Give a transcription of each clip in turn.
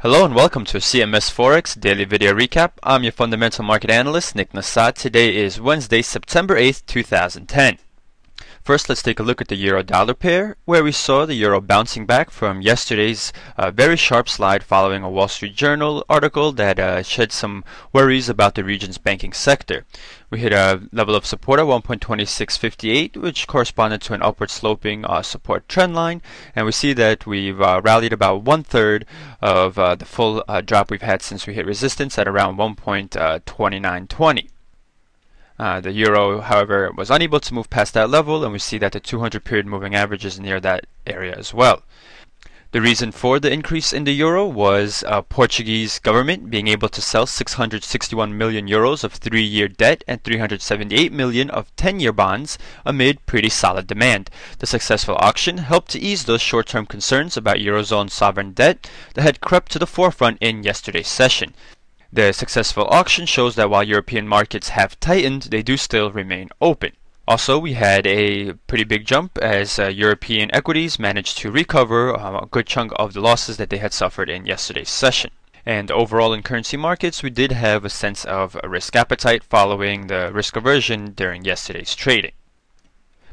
Hello and welcome to CMS Forex Daily Video Recap. I'm your fundamental market analyst, Nick Nassad. Today is Wednesday, September 8th, 2010. First, let's take a look at the euro-dollar pair, where we saw the euro bouncing back from yesterday's very sharp slide following a Wall Street Journal article that shed some worries about the region's banking sector. We hit a level of support at 1.2658, which corresponded to an upward sloping support trend line, and we see that we've rallied about 1/3 of the full drop we've had since we hit resistance at around 1.2920. The euro, however, was unable to move past that level, and we see that the 200 period moving average is near that area as well. The reason for the increase in the euro was Portuguese government being able to sell 661 million euros of 3-year debt and 378 million of 10-year bonds amid pretty solid demand. The successful auction helped to ease those short-term concerns about Eurozone sovereign debt that had crept to the forefront in yesterday's session. The successful auction shows that while European markets have tightened, they do still remain open. Also, we had a pretty big jump as European equities managed to recover a good chunk of the losses that they had suffered in yesterday's session. And overall in currency markets, we did have a sense of a risk appetite following the risk aversion during yesterday's trading.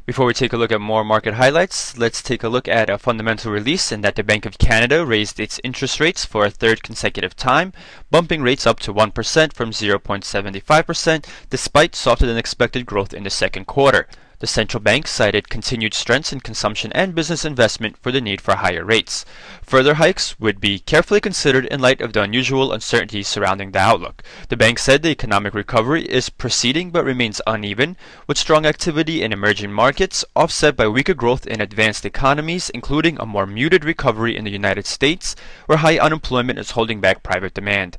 Before we take a look at more market highlights, let's take a look at a fundamental release in that the Bank of Canada raised its interest rates for a third consecutive time, bumping rates up to 1% from 0.75% despite softer than expected growth in the second quarter. The central bank cited continued strengths in consumption and business investment for the need for higher rates. Further hikes would be carefully considered in light of the unusual uncertainty surrounding the outlook. The bank said the economic recovery is proceeding but remains uneven, with strong activity in emerging markets offset by weaker growth in advanced economies, including a more muted recovery in the United States, where high unemployment is holding back private demand.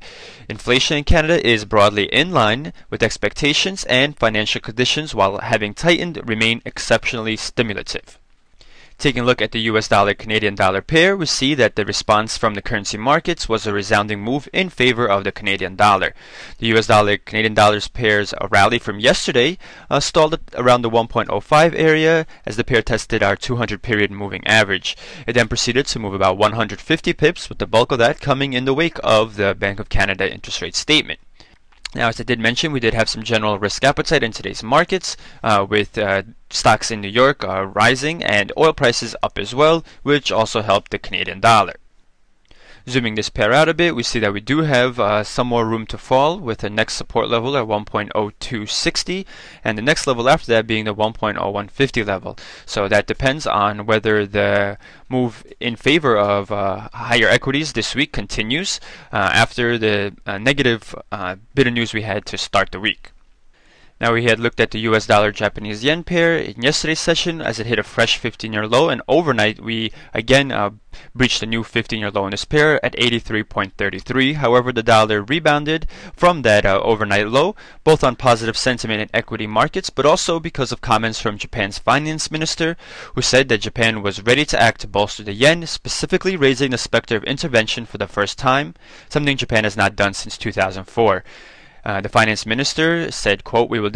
Inflation in Canada is broadly in line with expectations, and financial conditions, while having tightened, remain exceptionally stimulative. Taking a look at the US dollar-Canadian dollar pair, we see that the response from the currency markets was a resounding move in favor of the Canadian dollar. The US dollar-Canadian dollars pair's rally from yesterday stalled at around the 1.05 area as the pair tested our 200 period moving average. It then proceeded to move about 150 pips, with the bulk of that coming in the wake of the Bank of Canada interest rate statement. Now, as I did mention, we did have some general risk appetite in today's markets, with stocks in New York rising and oil prices up as well, which also helped the Canadian dollar. Zooming this pair out a bit, we see that we do have some more room to fall, with the next support level at 1.0260 and the next level after that being the 1.0150 level. So that depends on whether the move in favor of higher equities this week continues after the negative bit of news we had to start the week. Now, we had looked at the US dollar-Japanese yen pair in yesterday's session as it hit a fresh 15-year low, and overnight we again breached a new 15-year low in this pair at 83.33. However, the dollar rebounded from that overnight low, both on positive sentiment in equity markets, but also because of comments from Japan's finance minister, who said that Japan was ready to act to bolster the yen, specifically raising the specter of intervention for the first time, something Japan has not done since 2004. The finance minister said, quote, we will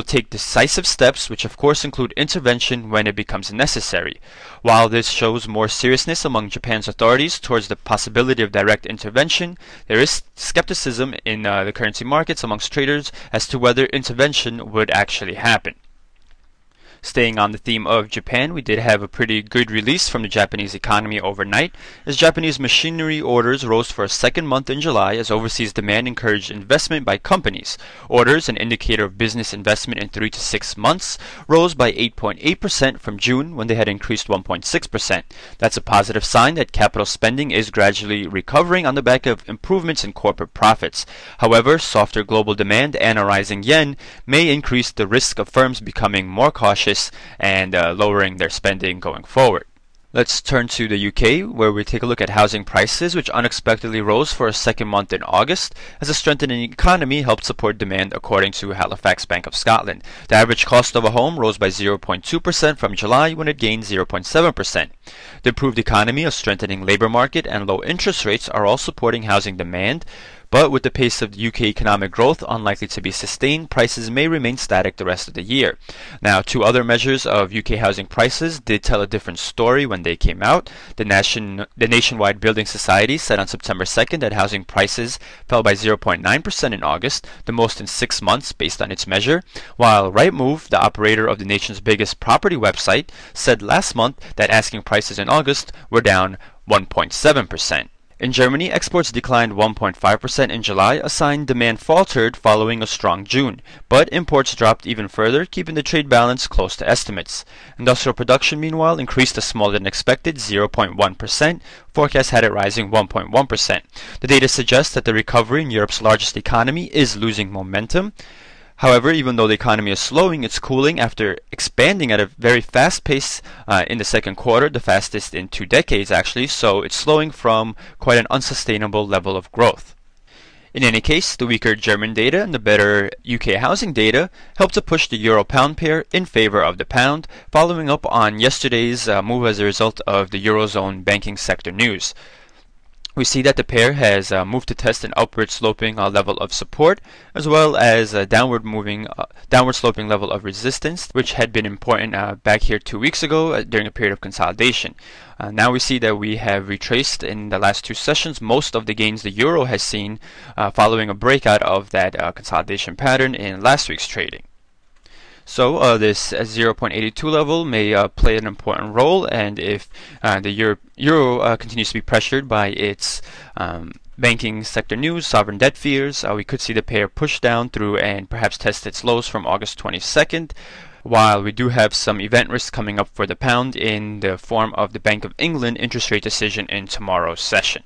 take decisive steps, which of course include intervention when it becomes necessary. While this shows more seriousness among Japan's authorities towards the possibility of direct intervention, there is skepticism in the currency markets amongst traders as to whether intervention would actually happen. Staying on the theme of Japan, we did have a pretty good release from the Japanese economy overnight, as Japanese machinery orders rose for a second month in July as overseas demand encouraged investment by companies. Orders, an indicator of business investment in 3 to 6 months, rose by 8.8% from June, when they had increased 1.6%. That's a positive sign that capital spending is gradually recovering on the back of improvements in corporate profits. However, softer global demand and a rising yen may increase the risk of firms becoming more cautious and lowering their spending going forward. Let's turn to the UK, where we take a look at housing prices, which unexpectedly rose for a second month in August as a strengthening economy helped support demand, according to Halifax Bank of Scotland. The average cost of a home rose by 0.2% from July, when it gained 0.7%. The improved economy, a strengthening labor market, and low interest rates are all supporting housing demand. But with the pace of UK economic growth unlikely to be sustained, prices may remain static the rest of the year. Now, two other measures of UK housing prices did tell a different story when they came out. The Nationwide Building Society said on September 2nd that housing prices fell by 0.9% in August, the most in 6 months based on its measure, while Rightmove, the operator of the nation's biggest property website, said last month that asking prices in August were down 1.7%. In Germany, exports declined 1.5% in July, a sign demand faltered following a strong June, but imports dropped even further, keeping the trade balance close to estimates. Industrial production, meanwhile, increased a smaller than expected 0.1%. Forecasts had it rising 1.1%. The data suggests that the recovery in Europe's largest economy is losing momentum. However, even though the economy is slowing, it's cooling after expanding at a very fast pace in the second quarter, the fastest in 2 decades actually, so it's slowing from quite an unsustainable level of growth. In any case, the weaker German data and the better UK housing data helped to push the euro-pound pair in favor of the pound, following up on yesterday's move as a result of the Eurozone banking sector news. We see that the pair has moved to test an upward sloping level of support, as well as a downward sloping level of resistance, which had been important back here 2 weeks ago during a period of consolidation. Now we see that we have retraced in the last 2 sessions most of the gains the euro has seen following a breakout of that consolidation pattern in last week's trading. So this 0.82 level may play an important role, and if the euro continues to be pressured by its banking sector news, sovereign debt fears, we could see the pair push down through and perhaps test its lows from August 22nd, while we do have some event risks coming up for the pound in the form of the Bank of England interest rate decision in tomorrow's session.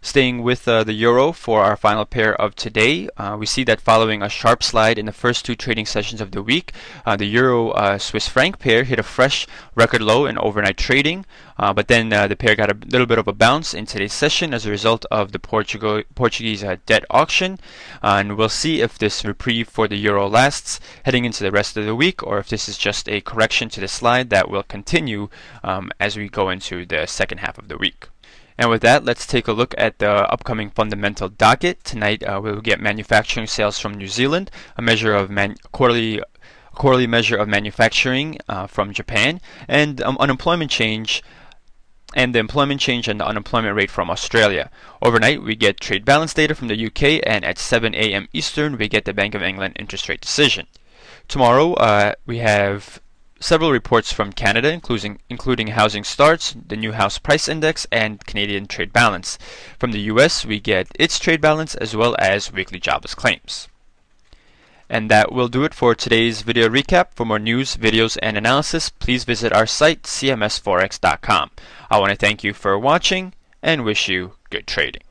Staying with the euro for our final pair of today, we see that following a sharp slide in the first 2 trading sessions of the week, the euro-Swiss franc pair hit a fresh record low in overnight trading, but then the pair got a little bit of a bounce in today's session as a result of the Portuguese debt auction, and we'll see if this reprieve for the euro lasts heading into the rest of the week, or if this is just a correction to the slide that will continue as we go into the second half of the week. And with that, let's take a look at the upcoming fundamental docket. Tonight we'll get manufacturing sales from New Zealand, a measure of quarterly measure of manufacturing from Japan, and unemployment change, and the employment change and the unemployment rate from Australia. Overnight we get trade balance data from the UK, and at 7 a.m. Eastern we get the Bank of England interest rate decision. Tomorrow we have several reports from Canada, including housing starts, the new house price index, and Canadian trade balance. From the US, we get its trade balance as well as weekly jobless claims. And that will do it for today's video recap. For more news, videos, and analysis, please visit our site, cmsfx.com. I want to thank you for watching and wish you good trading.